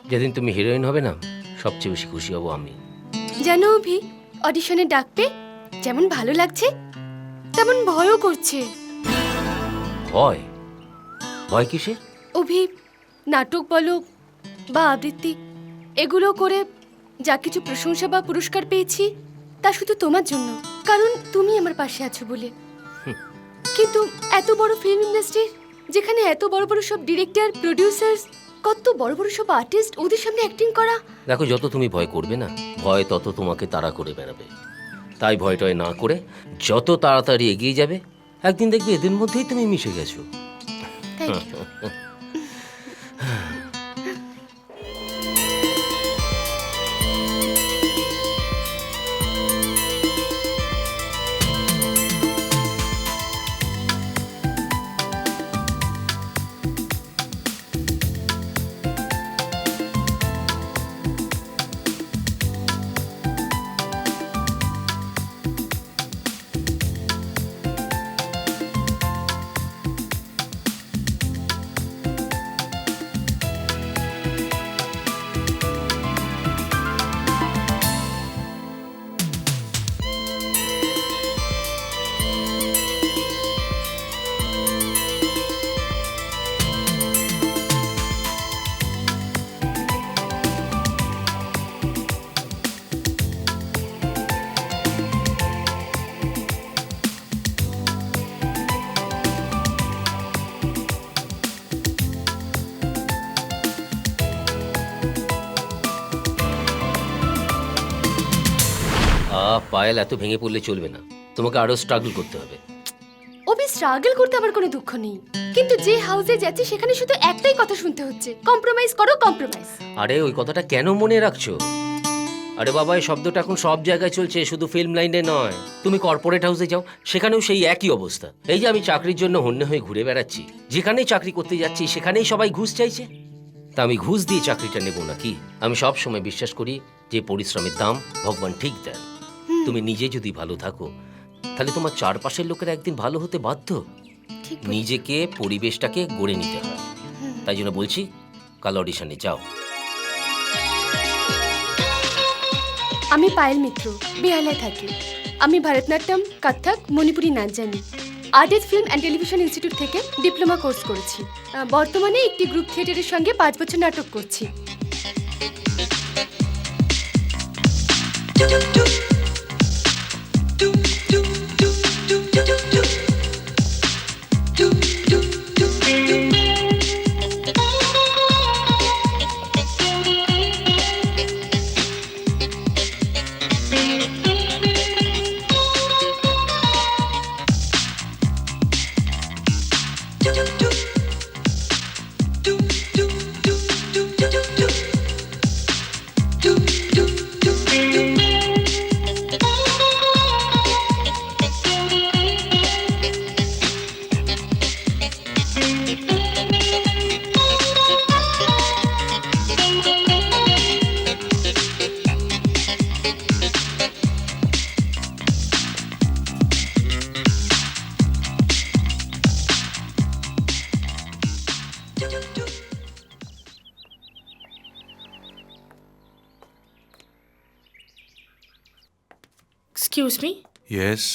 যেদিন তুমি হিরোইন হবে না, সবচেয়ে বেশি খুশি হব আমি। জানো অভি, অডিশনে ডাক পেয়ে যেমন ভালো লাগছে তেমন ভয়ও করছে। ভয়? ভয় কিসে? অভি, নাটক বলো বা আবৃত্তি, এগুলো করে যা কিছু প্রশংসা বা পুরস্কার পেয়েছি তা শুধু তোমার জন্য, কারণ তুমি আমার পাশে আছো বলে। কিন্তু এত বড় ফিল্ম ইন্ডাস্ট্রি, যেখানে এত বড় বড় সব ডিরেক্টর, প্রোডিউসার্স, কত বড় বড় সব আর্টিস্ট, ওদের সামনে অ্যাক্টিং করা। দেখো, যত তুমি ভয় করবে না, ভয় তত তোমাকে তাড়া করে বেড়াবে। তাই ভয়টয় না করে যত তাড়াতাড়ি এগিয়ে যাবে, একদিন দেখবে এদের মধ্যেই তুমি মিশে গেছো। Thank you. পায়েল, এত ভেঙে পড়লে চলবে না, তোমাকে আরো স্ট্রাগল করতে হবে। অভি, স্ট্রাগল করতে আমার কোনো দুঃখ নেই, কিন্তু যে হাউসে যাচ্ছি সেখানে শুধু একটাই কথা শুনতে হচ্ছে, কম্প্রোমাইজ করো, কম্প্রোমাইজ। আরে ওই কথাটা কেন মনে রাখছো? আরে বাবা, এই শব্দটা এখন সব জায়গায় চলছে, শুধু ফিল্ম লাইনে নয়। তুমি কর্পোরেট হাউসে যাও, সেখানেও সেই একই অবস্থা। এই যে আমি চাকরির জন্য হন্যে হয়ে ঘুরে বেড়াচ্ছি, যেখানেই চাকরি করতে যাচ্ছি সেখানেই সবাই ঘুষ চাইছে। তা আমি ঘুষ দিয়ে চাকরিটা নেব নাকি? আমি সব সময় বিশ্বাস করি যে পরিশ্রমের দাম ভগবান ঠিক দেন। তুমি নিজে যদি ভালো থাকো, তাহলে তোমার চারপাশের লোকেরা একদিন ভালো হতে বাধ্য। ঠিক নিজেকে, পরিবেশটাকে গড়ে নিতে হয়। তাই জন্য বলছি, কাল অডিশনে যাও। আমি পায়েল মিত্র, বেহালায় থাকি। আমি ভারতনাট্যম, কত্থক, মণিপুরি নাচ জানি। Art film and television institute থেকে ডিপ্লোমা কোর্স করেছি। বর্তমানে একটি গ্রুপ থিয়েটারের সঙ্গে 5 বছর নাটক করছি। Excuse me. ইয়েস।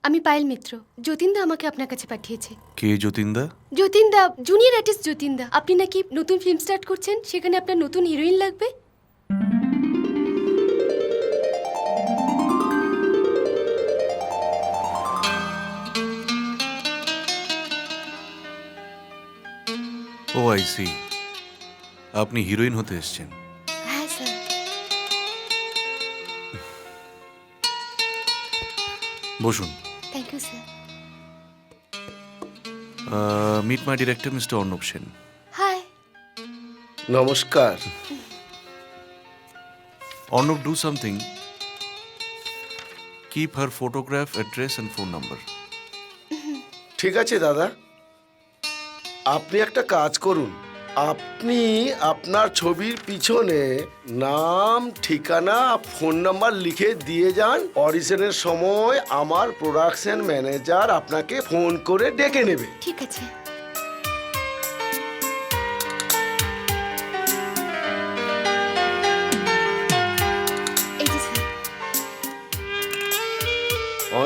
আমি পায়েল মিত্র, যতীনদা আমাকে আপনার কাছে পাঠিয়েছে। কে যতীনদা? যতীনদা, জুনিয়র আর্টিস্ট যতীনদা। আপনি নাকি নতুন ফিল্ম স্টার্ট করছেন, সেখানে আপনার নতুন হিরোইন লাগবে। ও আই সি, আপনি হিরোইন হতে এসেছেন। হ্যাঁ স্যার। বসুন। Thank you sir. Meet my director mister Arnab Sen. Hi. নমস্কার। Arnab, do something. Keep her photograph, address and phone number. ঠিক আছে দাদা, আপনি একটা কাজ করুন, আপনি আপনার ছবির পিছনে নাম, ঠিকানা, ফোন নাম্বার লিখে দিয়ে যান। অডিশনের সময় আমার প্রোডাকশন ম্যানেজার আপনাকে ফোন করে ডেকে নেবে। ঠিক আছে।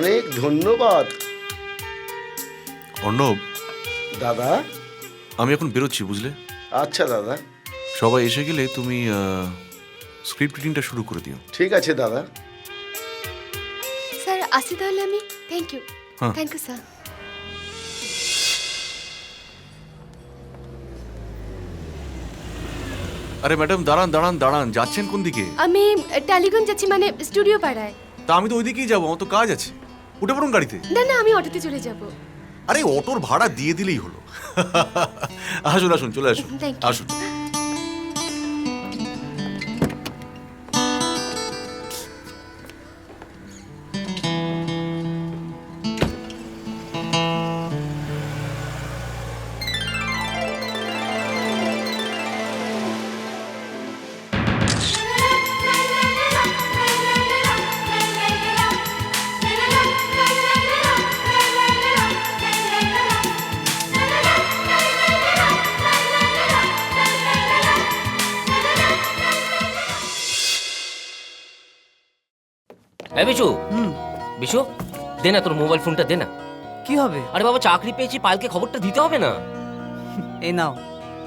অনেক ধন্যবাদ। অর্ণব, দাদা। আমি এখন বেরোচ্ছি, বুঝলে? আচ্ছা দাদা। সবাই এসে গেলে তুমি স্ক্রিপ্ট রিডিংটা শুরু করে দিও। ঠিক আছে দাদা। স্যার আসি তাহলে আমি। Thank you. হ্যাঁ। Thank you sir. আরে ম্যাডাম, দাঁড়ান দাঁড়ান দাঁড়ান, যাচ্ছেন কোন দিকে? আমি টালিগঞ্জ যাচ্ছি, মানে স্টুডিও পাড়ায়। তা আমি তো ওই দিকেই যাবো, আমার তো কাজ আছে। উঠে পড়ুন গাড়িতে। না না, আমি অটোতে চলে যাব। আরে অটোর ভাড়া দিয়ে দিলেই হলো। আসুন আসুন, চলে আসুন। Thank you. আসুন। হ্যাঁ বিশু, বিশু দে না তোর মোবাইল ফোনটা দে না। কি হবে? আরে বাবা, চাকরি পেয়েছি, পায়েলকে খবরটা দিতে হবে না? এই নাও।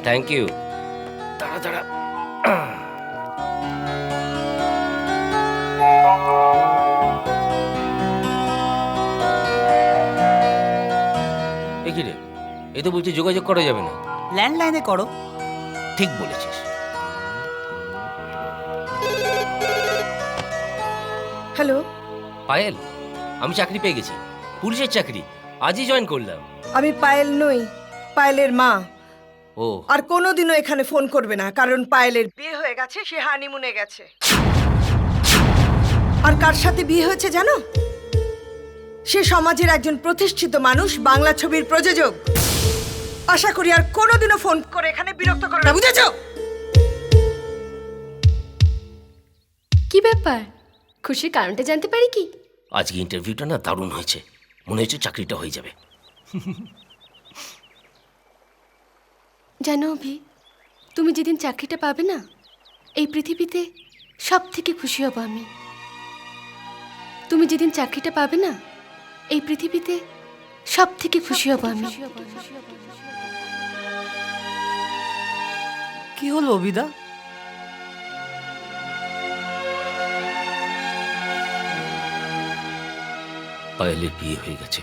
Thank you. দাঁড়া দাঁড়া। এ কি রে, এ তো বলছি যোগাযোগ করা যাবে না। ল্যান্ডলাইনে করো। ঠিক বলেছিস। হ্যালো, পায়েল, আমি চাকরি পেয়ে গেছি, পুলিশের চাকরি, আজই জয়েন করলাম। আমি পায়েল নই, পায়েলের মা। ও, আর কোনোদিনও এখানে ফোন করবে না, কারণ পায়েলের বিয়ে হয়ে গেছে, সে হানিমুনে গেছে। আর কার সাথে বিয়ে হয়েছে জানো? সে সমাজের একজন প্রতিষ্ঠিত মানুষ, বাংলা ছবির প্রযোজক। আশা করি আর কোনোদিনও ফোন করে এখানে বিরক্ত করো না, বুঝেছো? কি ব্যাপার, খুশির কারণটা জানতে পারি কি? আজকে ইন্টারভিউটা না দারুণ হয়েছে, মনে হচ্ছে চাকরিটা হয়ে যাবে। জানো অভি, তুমি যেদিন চাকরিটা পাবে না, এই পৃথিবীতে সব থেকে খুশি হব আমি। তুমি যেদিন চাকরিটা পাবে না, এই পৃথিবীতে সব থেকে খুশি হব আমি। কি হলো অভিদা? পায়েলের বিয়ে হয়ে গেছে।